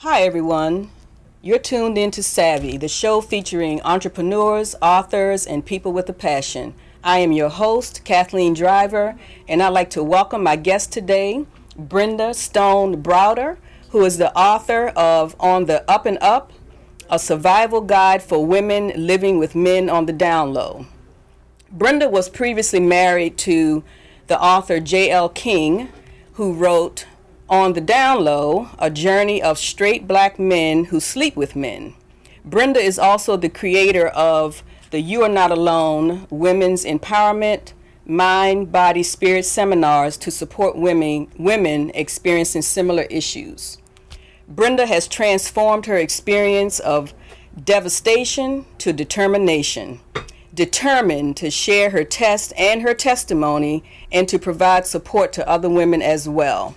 Hi, everyone. You're tuned into Savvy, the show featuring entrepreneurs, authors, and people with a passion. I am your host, Kathleen Driver, and I'd like to welcome my guest today, Brenda Stone Browder, who is the author of On the Up and Up, a survival guide for women living with men on the down low. Brenda was previously married to the author J.L. King, who wrote On the Down Low, a journey of straight black men who sleep with men. Brenda is also the creator of the You Are Not Alone Women's Empowerment, Mind, Body, Spirit seminars to support women experiencing similar issues. Brenda has transformed her experience of devastation to determination, determined to share her test and her testimony and to provide support to other women as well.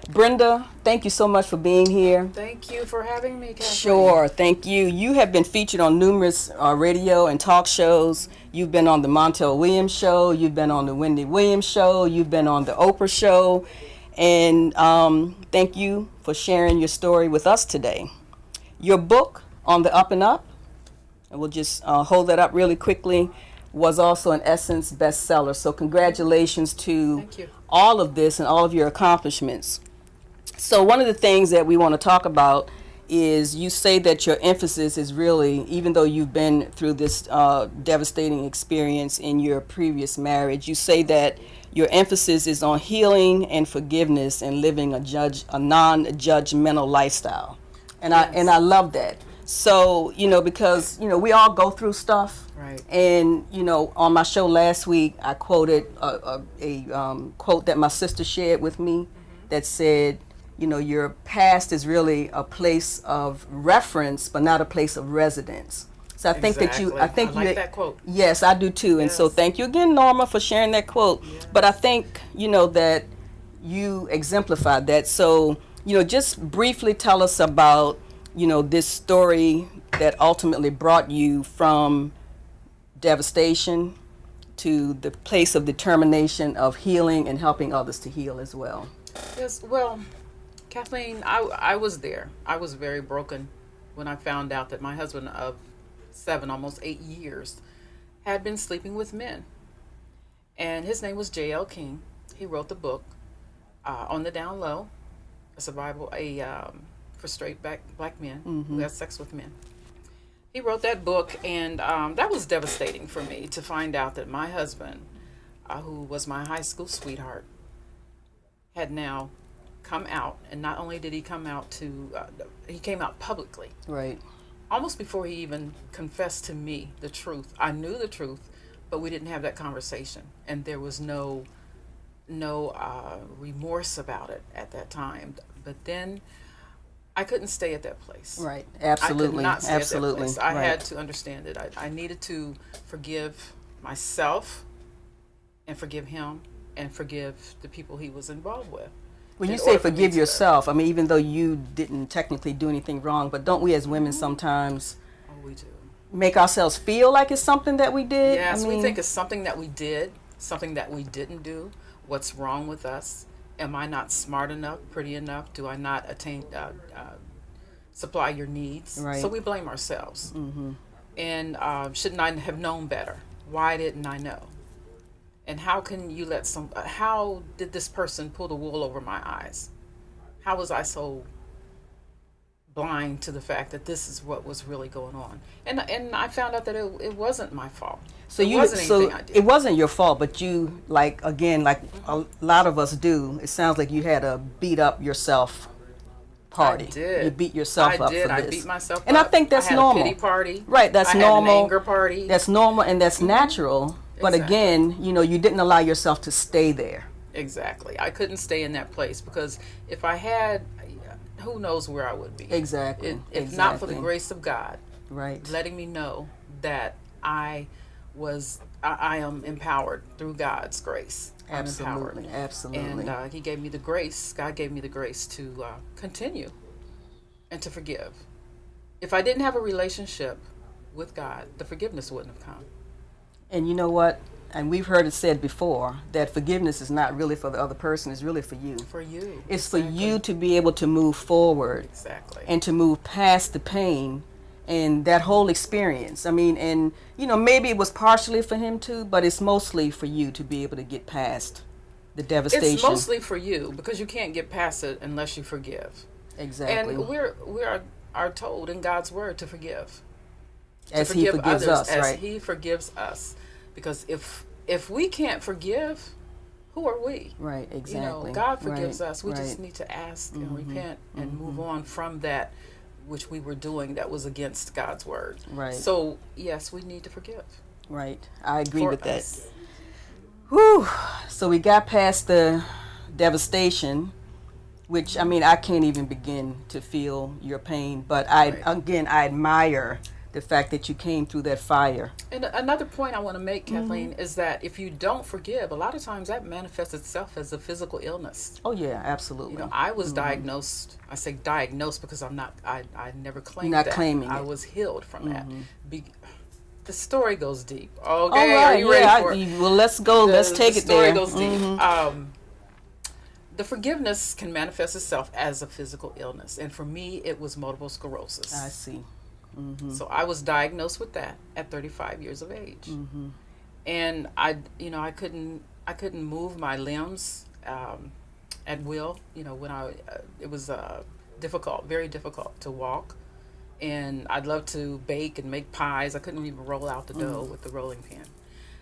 Brenda, thank you so much for being here. Thank you for having me, Kathleen. Sure, thank you. You have been featured on numerous radio and talk shows. You've been on the Montel Williams Show. You've been on the Wendy Williams Show. You've been on the Oprah Show. And thank you for sharing your story with us today. Your book, On the Up and Up, and we'll just hold that up really quickly, was also an Essence bestseller. So congratulations to all of this and all of your accomplishments. So one of the things that we want to talk about is you say that your emphasis is really, even though you've been through this devastating experience in your previous marriage, you say that your emphasis is on healing and forgiveness and living a non-judgmental lifestyle. And I love that. So, because, we all go through stuff. Right. And, on my show last week, I quoted a quote that my sister shared with me that said, your past is really a place of reference, but not a place of residence. So I think that I like that quote. Yes, I do too. And so thank you again, Norma, for sharing that quote. Yeah. But I think, that you exemplified that. So, just briefly tell us about, this story that ultimately brought you from devastation to the place of determination of healing and helping others to heal as well. Yes, well, Kathleen, I was there. I was very broken when I found out that my husband of 7, almost 8 years, had been sleeping with men. And his name was J.L. King. He wrote the book, On the Down Low, a survival for straight black men who have sex with men. He wrote that book, and that was devastating for me to find out that my husband, who was my high school sweetheart, had now come out. And not only did he come out he came out publicly. Right. Almost before he even confessed to me the truth. I knew the truth, but we didn't have that conversation. And there was no remorse about it at that time. But then I couldn't stay at that place. Right. Absolutely. I could not stay Absolutely. at that place. I had to understand it. I needed to forgive myself and forgive him and forgive the people he was involved with. When you say forgive yourself, I mean, even though you didn't technically do anything wrong, but don't we as women sometimes we do make ourselves feel like it's something that we did? Yes, we think it's something that we did, something that we didn't do. What's wrong with us? Am I not smart enough, pretty enough? Do I not supply your needs? Right. So we blame ourselves. Mm-hmm. And shouldn't I have known better? Why didn't I know? And how can you how did this person pull the wool over my eyes? How was I so blind to the fact that this is what was really going on? And I found out that it wasn't my fault. So it wasn't your fault, but you, like a lot of us do, it sounds like you had a beat up yourself party. I did. You beat yourself up for this. I beat myself up. And I think that's normal. I had a pity party. Right, that's normal. normal. I had an anger party. That's normal and that's natural. But again, you didn't allow yourself to stay there. Exactly. I couldn't stay in that place because if I had, who knows where I would be. Exactly. If not for the grace of God. Right. Letting me know that I am empowered through God's grace. Absolutely. Absolutely. And he gave me the grace. God gave me the grace to continue and to forgive. If I didn't have a relationship with God, the forgiveness wouldn't have come. And you know what? And we've heard it said before that forgiveness is not really for the other person, it's really for you. For you. It's exactly. for you to be able to move forward. Exactly. And to move past the pain and that whole experience. I mean, and maybe it was partially for him too, but it's mostly for you to be able to get past the devastation. It's mostly for you because you can't get past it unless you forgive. Exactly. And we are told in God's word to forgive. As to he forgive forgives others, us, as right? he forgives us. Because if we can't forgive, who are we? Right, exactly. God forgives right, us. We right. just need to ask and repent and move on from that which we were doing that was against God's word. Right. So, yes, we need to forgive. Right. I agree For with that. us. Whew. So we got past the devastation, which, I mean, I can't even begin to feel your pain, but I admire the fact that you came through that fire. And another point I want to make, Kathleen, is that if you don't forgive, a lot of times that manifests itself as a physical illness. Oh yeah, absolutely. I was diagnosed. I say diagnosed because I never claimed You're not that. claiming I it. was healed from that. The story goes deep. Okay, All right, are you ready for it? Well, let's go. Let's take it there. The story goes deep. The forgiveness can manifest itself as a physical illness, and for me, it was multiple sclerosis. I see. So I was diagnosed with that at 35 years of age, and I couldn't move my limbs at will. When it was difficult, very difficult to walk, and I'd love to bake and make pies. I couldn't even roll out the dough with the rolling pin.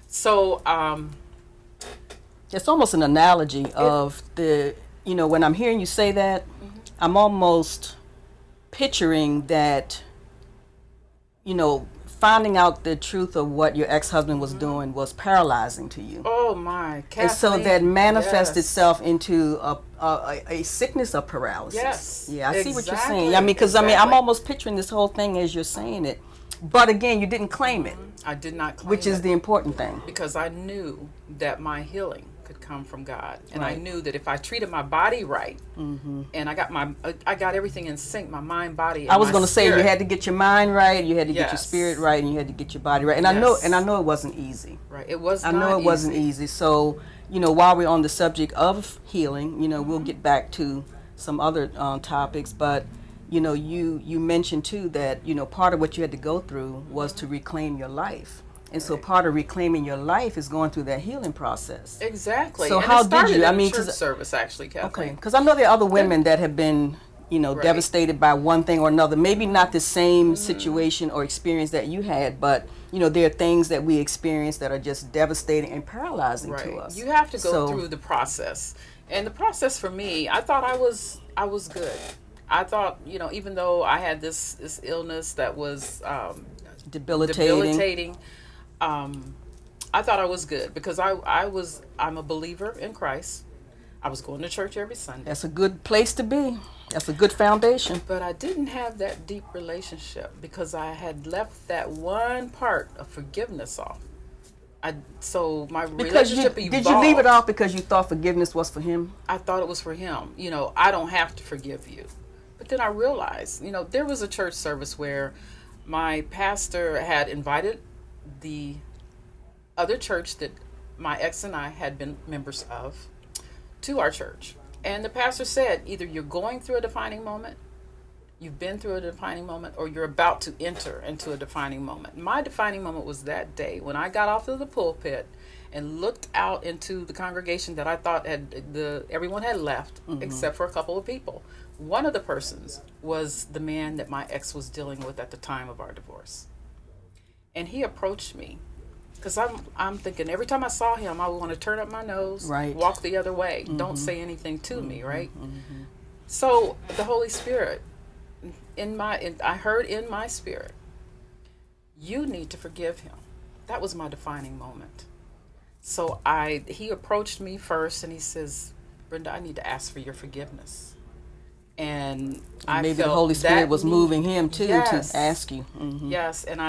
So it's almost an analogy of when I'm hearing you say that, I'm almost picturing that. Finding out the truth of what your ex-husband was doing was paralyzing to you. Oh my, Kathleen, and so that manifests yes. itself into a sickness of paralysis. Yes. Yeah, I see what you're Exactly. saying. I mean, because Exactly. I'm almost picturing this whole thing as you're saying it. But again, you didn't claim it. I did not claim which is it the important thing. because I knew that my healing could come from God, and I Right. knew that if I treated my body right, and I got everything in sync, my mind, body. And I was my going to say you spirit. had to get your mind right, you had to get your Yes. spirit right, and you had to get your body right. And Yes. I know it wasn't easy. Right. It was. I not know it wasn't easy. So, while we're on the subject of healing, we'll get back to some other topics. But, you mentioned too that, part of what you had to go through was to reclaim your life. And so part of reclaiming your life is going through that healing process. Exactly. So and how it started did you? I in mean, church 'cause- service actually, Kathleen. Okay, because I know there are other women that have been, Right. devastated by one thing or another. Maybe not the same situation or experience that you had, but there are things that we experience that are just devastating and paralyzing Right. to us. You have to go So- through the process, and the process for me, I thought I was good. I thought, even though I had this illness that was debilitating. I thought I was good because I'm a believer in Christ. I was going to church every Sunday. That's a good place to be. That's a good foundation. But I didn't have that deep relationship because I had left that one part of forgiveness off. So my relationship evolved. Did you leave it off because you thought forgiveness was for him? I thought it was for him. I don't have to forgive you. But then I realized, there was a church service where my pastor had invited the other church that my ex and I had been members of to our church. And the pastor said, either you're going through a defining moment, you've been through a defining moment, or you're about to enter into a defining moment. My defining moment was that day when I got off of the pulpit and looked out into the congregation that I thought everyone had left, except for a couple of people. One of the persons was the man that my ex was dealing with at the time of our divorce. And he approached me because I'm thinking every time I saw him, I would want to turn up my nose, Right. walk the other way, don't say anything to me, right? So the Holy Spirit, I heard in my spirit, you need to forgive him. That was my defining moment. So he approached me first and he says, Brenda, I need to ask for your forgiveness. And I Maybe felt the Holy Spirit that was need- moving him too Yes. to ask you. Yes, and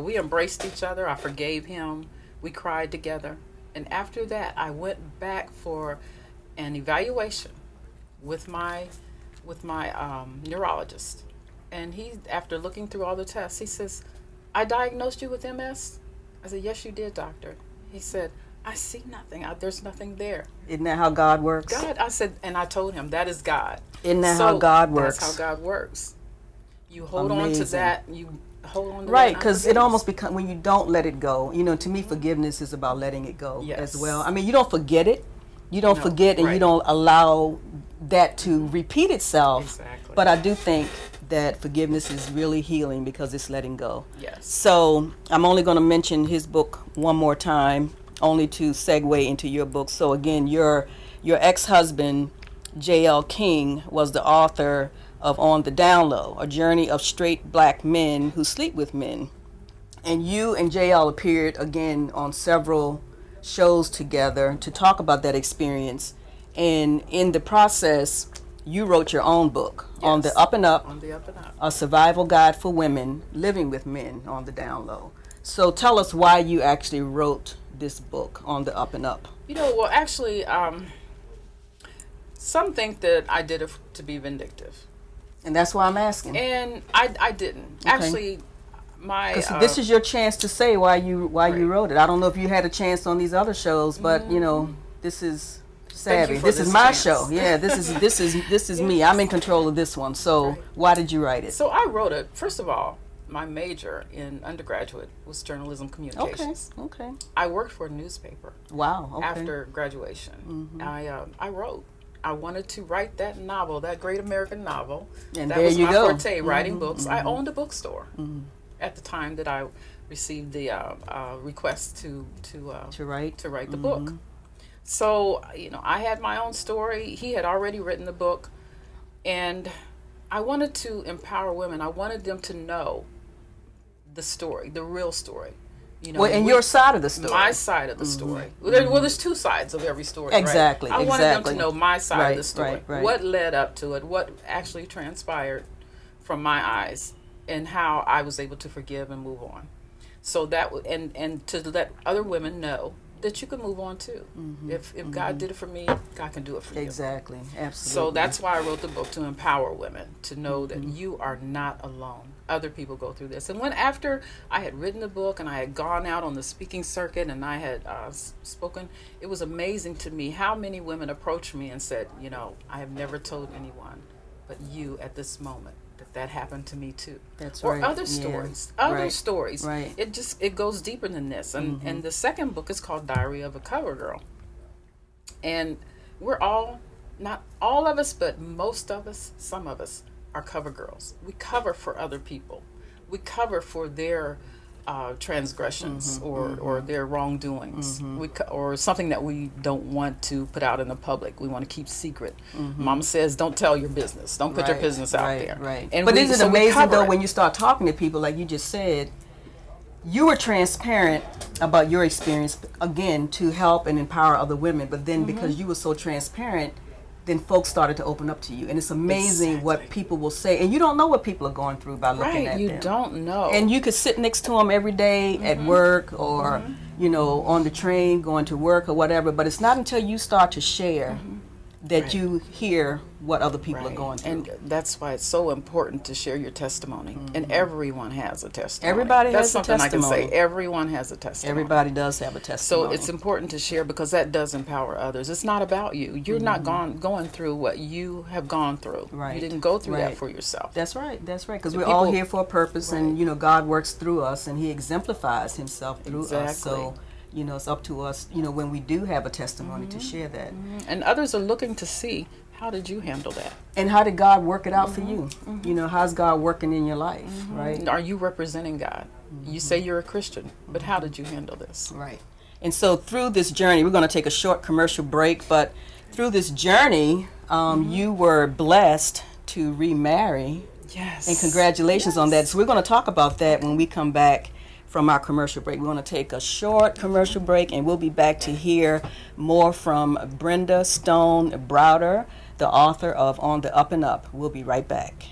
we embraced each other. I forgave him. We cried together. And after that, I went back for an evaluation with my neurologist. And he, after looking through all the tests, he says, I diagnosed you with MS? I said, yes, you did, doctor. He said, I see nothing. There's nothing there. Isn't that how God works? God, I said, and I told him, that is God. Isn't that how God works? That's how God works. You hold on to that. You hold on to right, that. because it almost becomes, when you don't let it go, to me, forgiveness is about letting it go as well. I mean, you don't forget it. You don't forget, and you don't allow that to repeat itself. Exactly. But I do think that forgiveness is really healing because it's letting go. Yes. So I'm only going to mention his book one more time, only to segue into your book. So again, your ex-husband, J.L. King, was the author of On the Down Low, a journey of straight black men who sleep with men. And you and J.L. appeared again on several shows together to talk about that experience. And in the process, you wrote your own book, On the Up and Up, a survival guide for women living with men on the down low. So tell us why you actually wrote this book, On the Up and Up. Well, actually, some think that I did it to be vindictive. And that's why I'm asking. And I didn't. Okay. Actually, because this is your chance to say why you wrote it. I don't know if you had a chance on these other shows, but this is Savvy. This is my show. Yeah, this is me. I'm in control of this one. So why did you write it? So I wrote it. First of all, my major in undergraduate was journalism communications. Okay. I worked for a newspaper. Wow. Okay. After graduation, I wrote. I wanted to write that novel, that great American novel. And that there was you my go. forte, writing books. I owned a bookstore at the time that I received the request to write the book. So, I had my own story. He had already written the book, and I wanted to empower women. I wanted them to know the story, the real story. Your side of the story. My side of the story. Well, there's two sides of every story. Exactly. Right? I wanted them to know my side of the story. Right. What led up to it, what actually transpired from my eyes, and how I was able to forgive and move on. So that and to let other women know that you can move on too. If God did it for me, God can do it for you. Exactly. Absolutely. So that's why I wrote the book, to empower women to know that you are not alone. Other people go through this. And after I had written the book and I had gone out on the speaking circuit and I had spoken, it was amazing to me how many women approached me and said, I have never told anyone but you at this moment that happened to me too. That's or right. Other stories. Other stories. Right. It goes deeper than this. And the second book is called Diary of a Cover Girl. And we're all, not all of us, but most of us, some of us, are cover girls. We cover for other people. We cover for their transgressions or their wrongdoings, or something that we don't want to put out in the public. We want to keep secret. Mama says, don't tell your business. Don't put your business out there. Right. But isn't it amazing though when you start talking to people, like you just said, you were transparent about your experience, again, to help and empower other women. But then because you were so transparent, then folks started to open up to you. And it's amazing what people will say. And you don't know what people are going through by looking at them. You don't know. And you could sit next to them every day at work or, on the train going to work or whatever. But it's not until you start to share that you hear what other people are going through. And that's why it's so important to share your testimony. And everyone has a testimony. Everybody has a testimony. That's something I can say. Everyone has a testimony. Everybody does have a testimony. So it's important to share because that does empower others. It's not about you. You're not going through what you have gone through. Right. You didn't go through that for yourself. That's right. That's right. Because we're all here for a purpose, and God works through us, and He exemplifies Himself through us. So it's up to us, when we do have a testimony to share that. And others are looking to see, how did you handle that? And how did God work it out for you? How's God working in your life, right? Are you representing God? You say you're a Christian, but how did you handle this? Right. And so through this journey, we're going to take a short commercial break, but through this journey, you were blessed to remarry. Yes. And congratulations on that. So we're going to talk about that when we come back from our commercial break. We're going to take a short commercial break, and we'll be back to hear more from Brenda Stone Browder, the author of On the Up and Up. We'll be right back.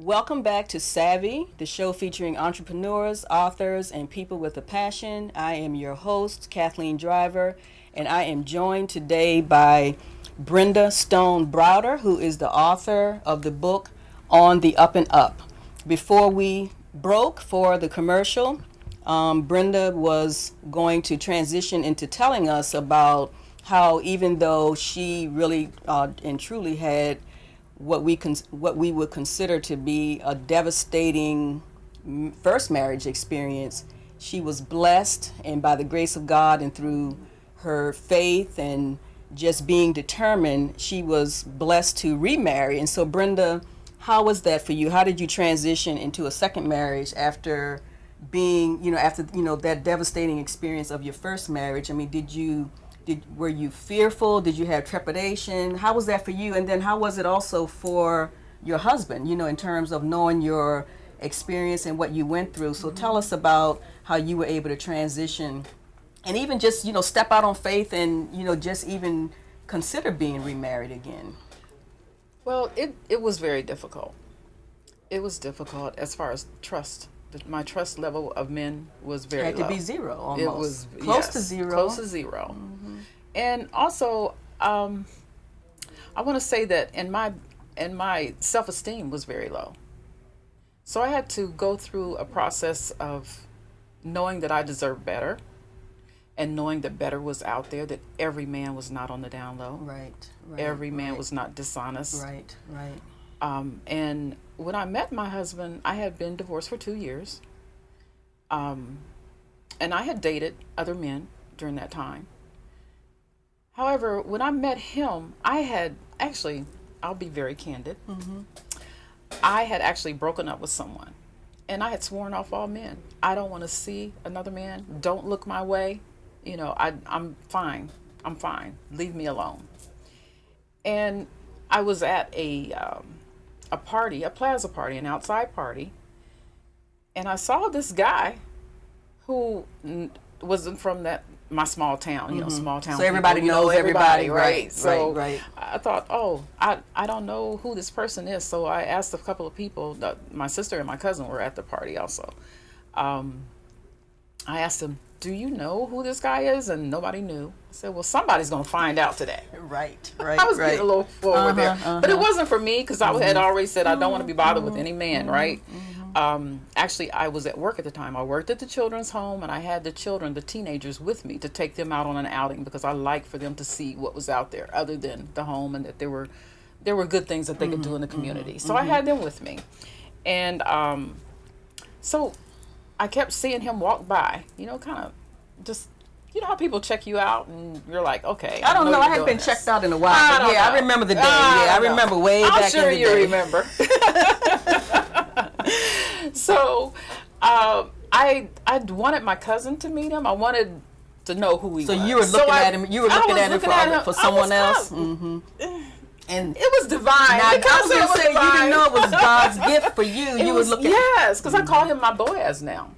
Welcome back to Savvy, the show featuring entrepreneurs, authors, and people with a passion. I am your host, Kathleen Driver, and I am joined today by Brenda Stone Browder, who is the author of the book On the Up and Up. Before we broke for the commercial, Brenda was going to transition into telling us about how even though she really and truly had what we would consider to be a devastating first marriage experience, she was blessed, and by the grace of God and through her faith and just being determined, she was blessed to remarry. And so, Brenda, how was that for you? How did you transition into a second marriage after being, that devastating experience of your first marriage? I mean, were you fearful? Did you have trepidation? How was that for you? And then how was it also for your husband, in terms of knowing your experience and what you went through? So tell us about how you were able to transition and even just, step out on faith and, just even consider being remarried again. Well, it was very difficult. It was difficult as far as trust. My trust level of men was very low. It had to be zero almost. It was close to zero. Close to zero. Mm-hmm. And also, I want to say that in my self-esteem was very low. So I had to go through a process of knowing that I deserved better, and knowing that better was out there, that every man was not on the down low. Right. Every man was not dishonest. Right. And when I met my husband, I had been divorced for 2 years. And I had dated other men during that time. However, when I met him, I had actually, I'll be very candid, I had actually broken up with someone. And I had sworn off all men. I don't want to see another man. Don't look my way. I'm fine. I'm fine. Leave me alone. And I was at a party, a plaza party, an outside party, and I saw this guy who wasn't from my small town, small town. So everybody knows everybody, right? So right. I thought, I don't know who this person is. So I asked a couple of people. My sister and my cousin were at the party also. I asked them, do you know who this guy is? And nobody knew. I said, well, somebody's going to find out today. Right. I was getting a little forward there. But it wasn't for me, because I had already said I don't want to be bothered with any man, right? Actually, I was at work at the time. I worked at the children's home, and I had the teenagers with me to take them out on an outing, because I liked for them to see what was out there other than the home, and that there were good things that they could do in the community. So I had them with me. And so I kept seeing him walk by, kind of just, how people check you out and you're like, okay. I don't know. I haven't been checked out in a while. I remember the day. I remember way back in the day. I'm sure you remember. So I wanted my cousin to meet him. I wanted to know who he was. So you were looking at him. You were looking at him for someone else. And it was divine. Now, I was going to say, you didn't know it was God's gift for you. You were looking. Yes, because I call him my Boaz now.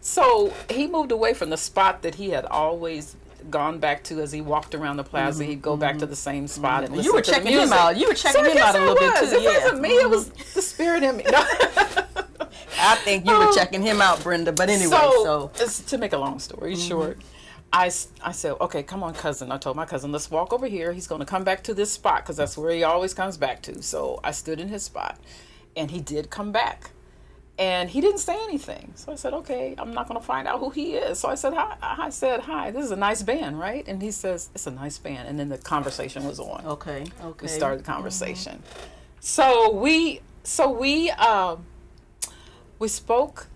So he moved away from the spot that he had always gone back to as he walked around the plaza. He'd go back to the same spot and you were checking him out. You were checking him out a little bit too. It wasn't me. It was the spirit in me. No. I think you were checking him out, Brenda. But anyway, so to make a long story short, I said, okay, come on, cousin. I told my cousin, let's walk over here. He's going to come back to this spot, because that's where he always comes back to. So I stood in his spot, and he did come back. And he didn't say anything. So I said, okay, I'm not going to find out who he is. So I said, hi, this is a nice band, right? And he says, it's a nice band. And then the conversation was on. Okay. We started the conversation. So we spoke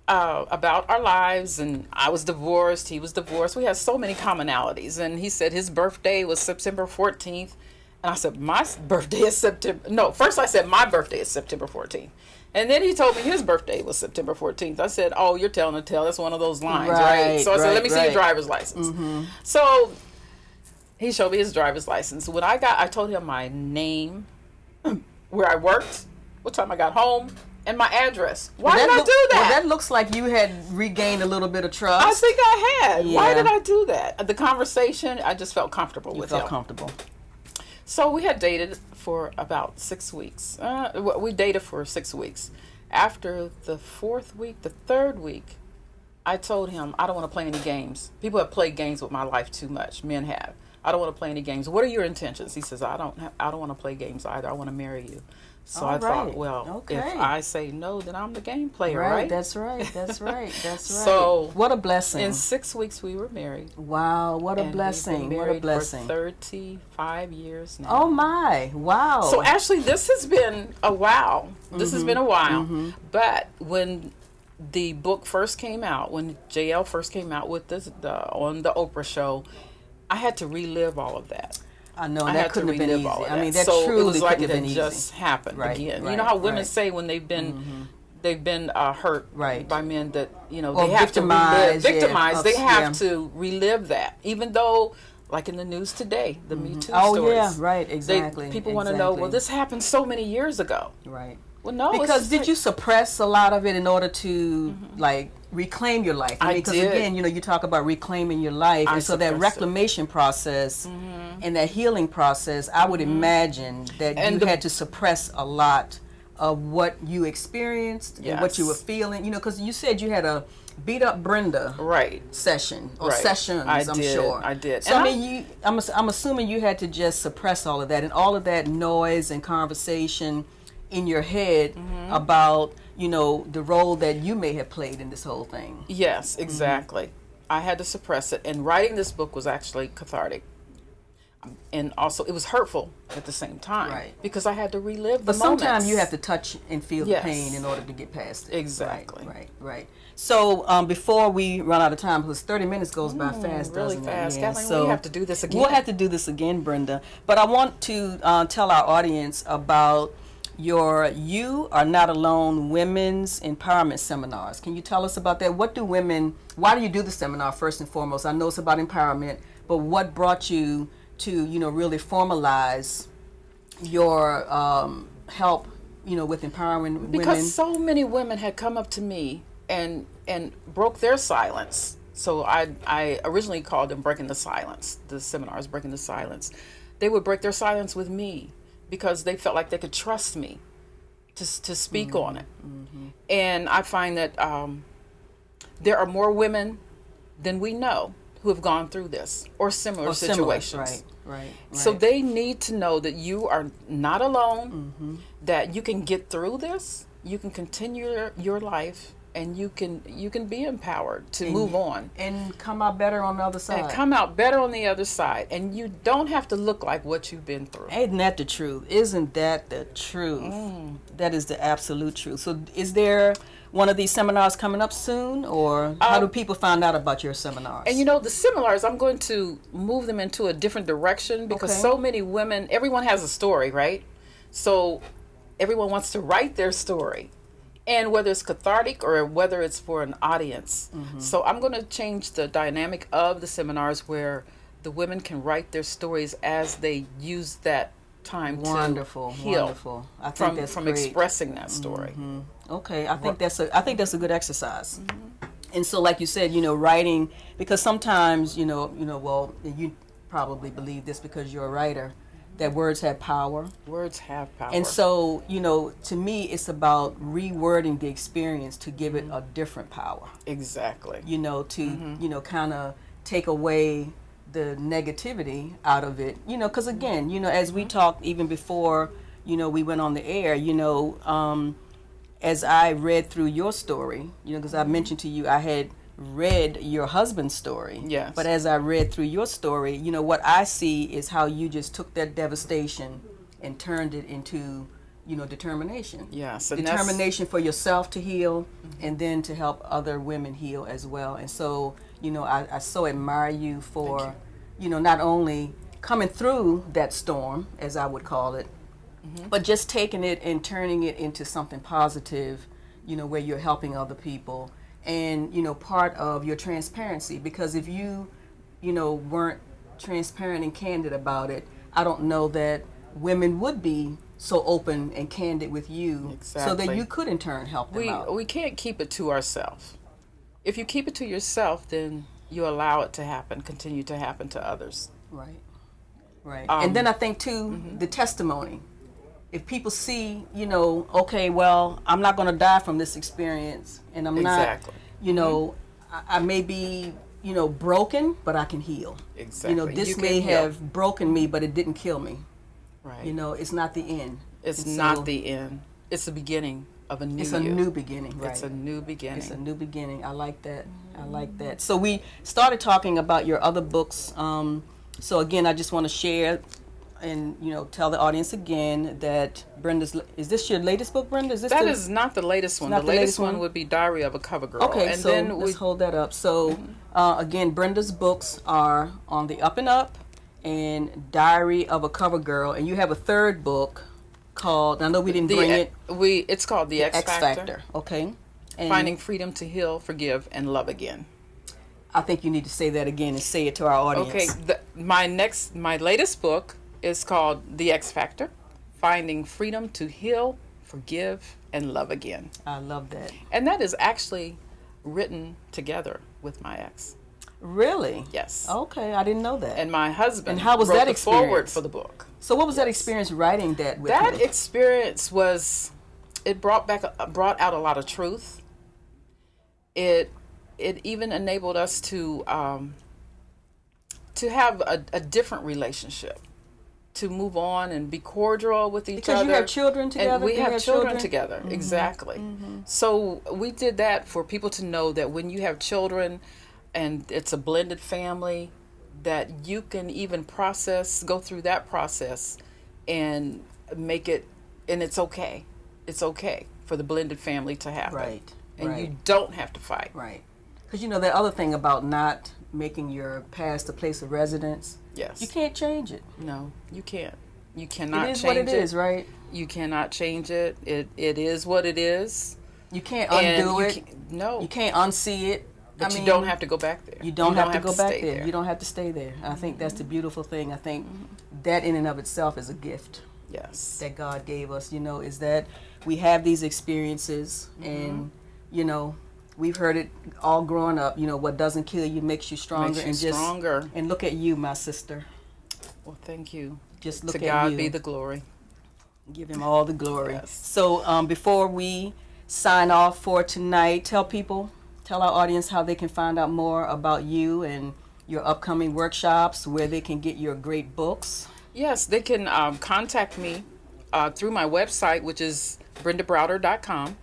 about our lives, and I was divorced. He was divorced. We had so many commonalities. And he said his birthday was September 14th. And I said, my birthday is September. No, first I said my birthday is September 14th. And then he told me his birthday was September 14th. I said, oh, you're telling a tale. That's one of those lines, right? So I said, let me see your driver's license. So he showed me his driver's license. When I told him my name, where I worked, what time I got home, and my address. Why did I do that? Well, that looks like you had regained a little bit of trust. I think I had. Yeah. Why did I do that? The conversation, I just felt comfortable with him. You felt comfortable. So we had dated for about 6 weeks. We dated for 6 weeks. After the 4th week, the 3rd week, I told him I don't want to play any games. People have played games with my life too much. Men have. I don't want to play any games. What are your intentions? He says, I don't want to play games either. I want to marry you. So I thought, well, if I say no, then I'm the game player, right? That's right. That's right. So what a blessing. In 6 weeks, we were married. Wow, what a blessing. What a blessing. For 35 years now. Oh, my. Wow. So actually, this has been a while. This has been a while. But when the book first came out, when JL first came out with this on the Oprah show, I had to relive all of that. I know, that couldn't have been easy. I mean, that so truly it was like couldn't have been easy. Just happened again. You know how women say when they've been hurt by men that they have to relive, victimized. They have to relive that, even though, like in the news today, the Me Too stories. Oh yeah, right, exactly. People want to know. Well, this happened so many years ago. Right. Well, no, because did you suppress a lot of it in order to like reclaim your life? I mean, because again, you talk about reclaiming your life, and so that reclamation process and that healing process, I would imagine that you had to suppress a lot of what you experienced and what you were feeling. Because you said you had a beat up Brenda session or sessions. I'm sure I did. So I mean, I'm assuming you had to just suppress all of that and all of that noise and conversation in your head about the role that you may have played in this whole thing. Yes, exactly. I had to suppress it, and writing this book was actually cathartic, and also it was hurtful at the same time, because I had to relive the moments. But sometimes you have to touch and feel the pain in order to get past it. Exactly. Right. So before we run out of time, because 30 minutes goes by fast, really doesn't fast. it? Kathleen, we have to do this again. We'll have to do this again, Brenda. But I want to tell our audience about your You Are Not Alone Women's Empowerment Seminars. Can you tell us about that? Why do you do the seminar first and foremost? I know it's about empowerment, but what brought you to, really formalize your help, with empowering women? Because so many women had come up to me and broke their silence. So I originally called them Breaking the Silence. The seminars, Breaking the Silence. They would break their silence with me, because they felt like they could trust me to speak on it. And I find that there are more women than we know who have gone through this or similar situations. Right. So they need to know that you are not alone, that you can get through this, you can continue your life, and you can be empowered to move on and come out better on the other side. And you don't have to look like what you've been through. Isn't that the truth? Isn't that the truth? That is the absolute truth. So is there one of these seminars coming up soon, or how do people find out about your seminars? And the seminars, I'm going to move them into a different direction, because so many women, everyone has a story, right? So everyone wants to write their story. And whether it's cathartic or whether it's for an audience. So I'm going to change the dynamic of the seminars where the women can write their stories as they use that time to heal. Wonderful. I think that's from great. Expressing that story. Okay, I think that's a good exercise. And so, like you said, writing, because sometimes, well, you probably believe this because you're a writer, that words have power. Words have power. And so, to me, it's about rewording the experience to give it a different power. Exactly. To, kind of take away the negativity out of it. Because again, as we talked even before, we went on the air, as I read through your story, because I mentioned to you I had read your husband's story. Yes. But as I read through your story, what I see is how you just took that devastation and turned it into, determination. Yes. Determination for yourself to heal, and then to help other women heal as well. And so, I so admire you for, not only coming through that storm, as I would call it, but just taking it and turning it into something positive, where you're helping other people. And, part of your transparency, because if you, weren't transparent and candid about it, I don't know that women would be so open and candid with you, so that you could in turn help them out. We can't keep it to ourselves. If you keep it to yourself, then you allow it to happen, continue to happen to others. Right. Right. And then I think too, the testimony. If people see, okay, well, I'm not going to die from this experience, and I'm Exactly. not, I may be, broken, but I can heal. Exactly. This You can may heal. have broken me, but it didn't kill me. Right. It's not the end. It's And not so the end. It's the beginning of a new It's a you. new beginning, right? It's a new beginning. It's a new beginning. I like that. I like that. So we started talking about your other books. So again, I just want to share and tell the audience again that is this your latest book, Brenda? That is not the latest one. Not The the latest latest one one? would be Diary of a Cover Girl. Okay, and so then let's hold that up. So again, Brenda's books are On the Up and Up and Diary of a Cover Girl, and you have a third book called, I know we didn't bring it. It's called The X Factor. Okay. And Finding Freedom to Heal, Forgive, and Love Again. I think you need to say that again and say it to our audience. Okay, my latest book is called The X Factor, Finding Freedom to Heal, Forgive, and Love Again. I love that. And that is actually written together with my ex. Really? Yes. Okay, I didn't know that. And my husband And how was wrote that the experience? forward for the book. So what was that experience writing that with That me? experience it brought out a lot of truth. It even enabled us to have a different relationship, to move on and be cordial with each other. Because you have children together? And we You have children children? together, exactly. So we did that for people to know that when you have children and it's a blended family, that you can even go through that process and make it, and it's okay. It's okay for the blended family to happen. Right. And right. you don't have to fight. Right. Because the other thing about not making your past a place of residence, Yes. you can't change it. No, you can't. You cannot It is change what it is, right? You cannot change it. It is what it is. You can't And undo you it. No. You can't unsee it. But you don't have to go back there. You don't have to go back stay there. You don't have to stay there. I think that's the beautiful thing. I think that in and of itself is a gift Yes. that God gave us, is that we have these experiences and, we've heard it all growing up, what doesn't kill you makes you stronger. Makes you stronger. And look at you, my sister. Well, thank you. Just look To at God you. be the glory. Give him all the glory. Yes. So before we sign off for tonight, tell our audience how they can find out more about you and your upcoming workshops, where they can get your great books. Yes, they can contact me through my website, which is brendabrowder.com.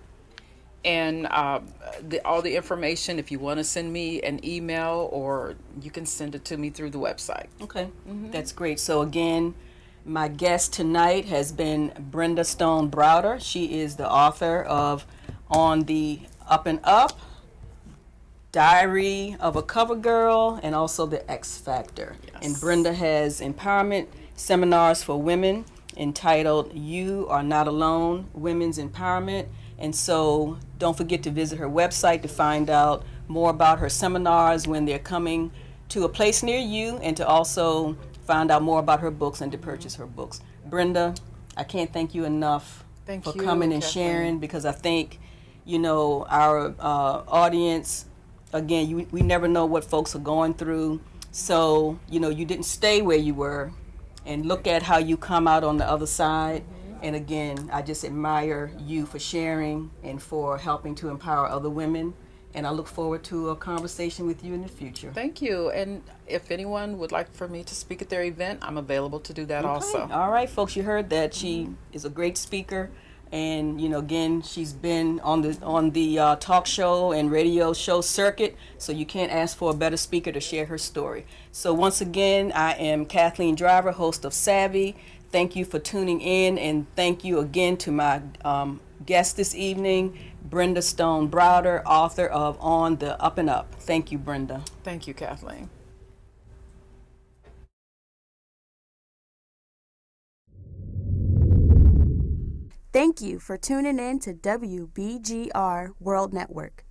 And all the information, if you want to send me an email, or you can send it to me through the website. Okay, that's great. So again, my guest tonight has been Brenda Stone Browder. She is the author of On the Up and Up, Diary of a Cover Girl, and also The X Factor. Yes. And Brenda has empowerment seminars for women entitled You Are Not Alone, Women's Empowerment. And so don't forget to visit her website to find out more about her seminars when they're coming to a place near you, and to also find out more about her books and to purchase her books. Brenda, I can't thank you enough for coming and Kathleen. sharing, because I think, our audience, again, we never know what folks are going through. So, you didn't stay where you were, and look at how you come out on the other side. And again, I just admire you for sharing and for helping to empower other women. And I look forward to a conversation with you in the future. Thank you. And if anyone would like for me to speak at their event, I'm available to do that also. All right, folks, you heard that. She is a great speaker. And, again, she's been on the talk show and radio show circuit. So you can't ask for a better speaker to share her story. So once again, I am Kathleen Driver, host of Savvy. Thank you for tuning in, and thank you again to my guest this evening, Brenda Stone Browder, author of On the Up and Up. Thank you, Brenda. Thank you, Kathleen. Thank you for tuning in to WBGR World Network.